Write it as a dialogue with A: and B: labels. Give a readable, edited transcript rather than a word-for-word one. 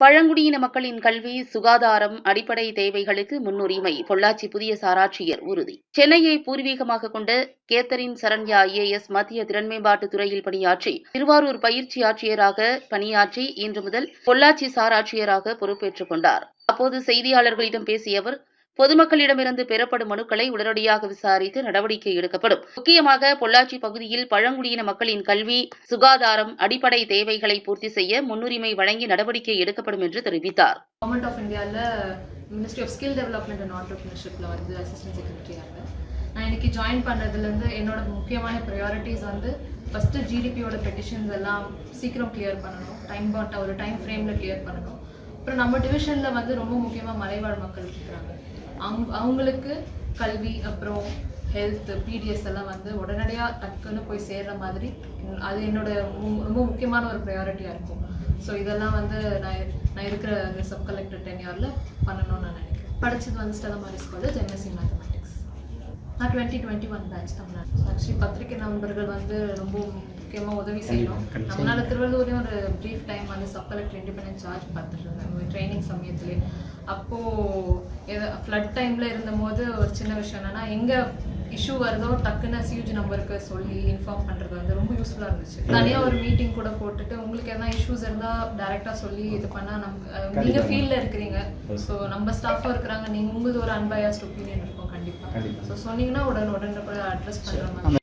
A: பழங்குடியின மக்களின் கல்வி, சுகாதாரம், அடிப்படை தேவைகளுக்கு முன்னுரிமை பொள்ளாச்சி புதிய சாராட்சியர் உறுதி. சென்னையை பூர்வீகமாக கொண்ட கேத்தரின் சரண்யா ஐஏஎஸ் மத்திய திறன்மேம்பாட்டுத் துறையில் பணியாற்றி திருவாரூர் பயிற்சி ஆட்சியராக பணியாற்றி இன்று முதல் பொள்ளாச்சி சாராட்சியராக பொறுப்பேற்றுக் கொண்டார். அப்போது செய்தியாளர்களிடம் பேசிய அவர், பொதுமக்களிடமிருந்து பெறப்படும் மனுக்களை உடனடியாக விசாரித்து நடவடிக்கை எடுக்கப்படும். முக்கியமாக பொள்ளாச்சி பகுதியில் பழங்குடியின மக்களின் கல்வி, சுகாதாரம், அடிப்படை தேவைகளை பூர்த்தி செய்ய முன்னுரிமை வழங்கி நடவடிக்கை எடுக்கப்படும் என்று தெரிவித்தார்.
B: கவர்மெண்ட் ஆஃப் இந்தியாவில் ministry of skill development and ஆண்டர்பிரினர்ஷிப்ல வந்து அசிஸ்டன்ட் செக்ரட்டரியாக நான் இன்னைக்கு ஜாயின் பண்ணுறதுலேருந்து என்னோட முக்கியமான ப்ரையாரிட்டிஸ் வந்து ஃபஸ்ட்டு ஜிடிபியோட பெட்டிஷன்ஸ் எல்லாம் சீக்கிரம் கிளியர் பண்ணணும், ஒரு டைம் ஃப்ரேமில் கிளியர் பண்ணணும். அப்புறம் நம்ம டிவிஷனில் வந்து ரொம்ப முக்கியமாக மலைவாழ் மக்கள் இருக்கிறாங்க. அவங்களுக்கு கல்வி, அப்புறம் ஹெல்த், பிடிஎஸ் எல்லாம் வந்து உடனடியாக டக்குன்னு போய் சேர்ற மாதிரி அது என்னோட ரொம்ப முக்கியமான ஒரு ப்ரையாரிட்டியாக இருக்கும். ஸோ இதெல்லாம் வந்து நான் இருக்கிற சப் கலெக்டர் டென்யூரில் பண்ணணும்னு நான் நினைக்கிறேன். படித்தது வந்து Stella Maris College MSc mathematics. நான் 2021 பேட்ச் தமிழ்நாடு. ஆக்சுவலி பத்திரிகை நண்பர்கள் வந்து ரொம்ப முக்கியமாக உதவி செய்யணும். நம்மளால திருவள்ளூரையும் ஒரு ப்ரீஃப் டைம் வந்து சப் கலெக்டர் இண்டிபெண்டன்ட் சார்ஜ் பார்த்துட்டு ட்ரைனிங் சமயத்துலேயே. அப்போது ஃப்ளட் டைமில் இருந்தபோது ஒரு சின்ன விஷயம் என்னென்னா, எங்கே இஷ்யூ வருதோ டக்குன்னு சியூஜி நம்பருக்கு சொல்லி இன்ஃபார்ம் பண்ணுறது வந்து ரொம்ப யூஸ்ஃபுல்லாக இருந்துச்சு. தனியாக ஒரு மீட்டிங் கூட போட்டுட்டு உங்களுக்கு எதனா இஷ்யூஸ் இருந்தால் டேரெக்டாக சொல்லி இது பண்ணால் நீங்கள் ஃபீல்டில் இருக்கிறீங்க, ஸோ நம்ம ஸ்டாஃபாக இருக்கிறாங்க, உங்களுக்கு ஒரு அன்பயாஸ்ட் ஒப்பீனியன் இருக்கும் கண்டிப்பாக. ஸோ சொன்னீங்கன்னா உடனே கூட அட்ரஸ் பண்ணுற மாதிரி.